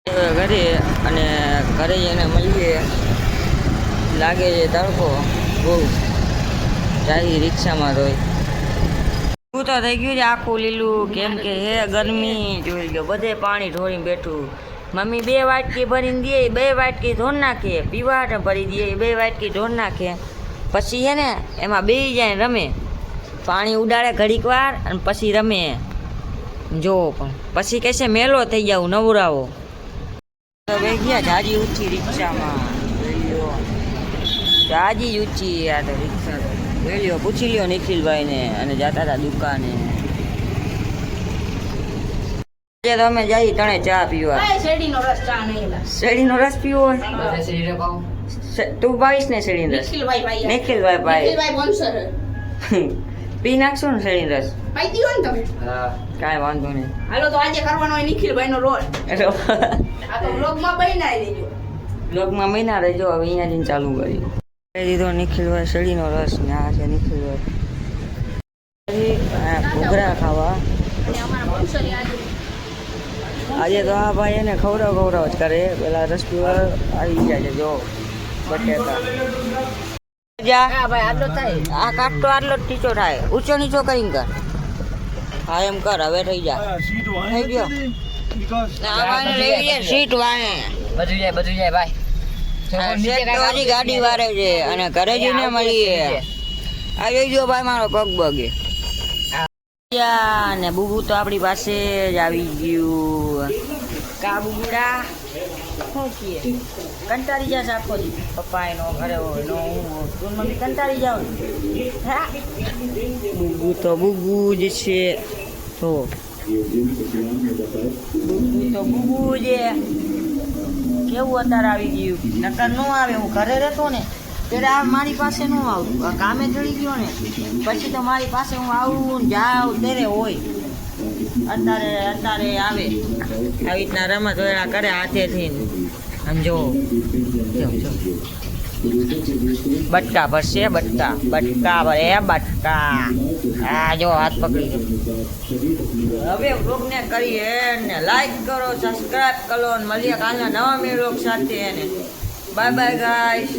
ઘરે અને ઘરે જઈને મળીએ. લાગે છે તડકો બહુ જાય રિક્ષામાં રોય. હું તો થઈ ગયું છે આખું લીલું, કેમ કે હે ગરમી જોઈ ગયો, બધે પાણી ઢોળીને બેઠું. મમ્મી 2 વાટકી ભરીને દે, 2 વાટકી ઢોર નાખે, પીવા ભરી દે, 2 વાટકી ઢોર નાખે. પછી હે ને એમાં બેસી જાય રમે, પાણી ઉડાડે ઘડીક વાર અને પછી રમે. જો પણ પછી કહેશે મેલો થઈ જાવ નવરાવો. બે ગયા જાજી ઊંચી રિક્ષામાં, જાજી ઊંચી આ તો રિક્ષા તો. વેલ્યો પૂછી લ્યો નિખિલભાઈને, અને જતા હતા દુકાને. આજે તો અમે જઈ તણે ચા પીવા. શેરડીનો રસ ચા નહીં. શેરડીનો રસ પીવો હોય? તું ભાઈશ ને શેરડીનો રસ? નિખિલભાઈ ભાઈ પી નાખશો ને શેરડીનો રસ? પાઈ દીવો ને તમે. કાંઈ વાંધો નહીં. હાલો તો આજે કરવાનો હોય નિખિલભાઈનો રોલ. આ તો બ્લોગમાં બનાવી લેજો. બ્લોગમાં મહિના રહેજો. હવે અહીંયા જઈને ચાલુ કરી દીધો નિખિલભાઈ શેરડીનો રસ ને આ છે નિખિલભાઈ ઘૂઘરા ખાવા. આજે તો આ ભાઈ એને ખવડાવ જ કરે. પેલા રસ પીવા આવી જાય છે. જો બટેટા હા ભાઈ આટલો થાય. આ કાટતો આટલો જ ટીચો થાય. ઊંચો નીચો કરીને કર. હા એમ કર. હવે થઈ જાય. થઈ ગયો. સીટ વાળે બધું જાય ભાઈ. હજી ગાડી વારે છે અને ઘરે જઈને મળીએ. આવી ગયો ભાઈ મારો પગ બગે. ને બુબુ તો આપણી પાસે જ આવી ગયું. કા બુબુડા શું કીએ? કંટાળી જશે આખો દી. પપ્પા એનો ઘરે હોય નો હું તું મમ્મી કંટાળી જાવ ને. હા બુબુ તો બુબુ જ છે. તો બુબુ તો બુબુ જ. કેવું અત્યારે આવી ગયું. નકર ન આવે. હું ઘરે રહેતો ને ત્યારે આ મારી પાસે ન આવતું. કામે ચડી ગયો ને પછી તો મારી પાસે હું આવું જાઉં ત્યારે હોય. અત્યારે આવે આવી રીતના રમત વેળા કરે હાથેથી. સમજો બટકા ભરશે. બટકા ભરે બટકા. આ જો હાથ પકડી. હવે બ્લોગને કરીએ ને લાઈક કરો, સબસ્ક્રાઈબ કરો. મળીએ કાલના નવા મેં બ્લોગ સાથે. Bye bye guys.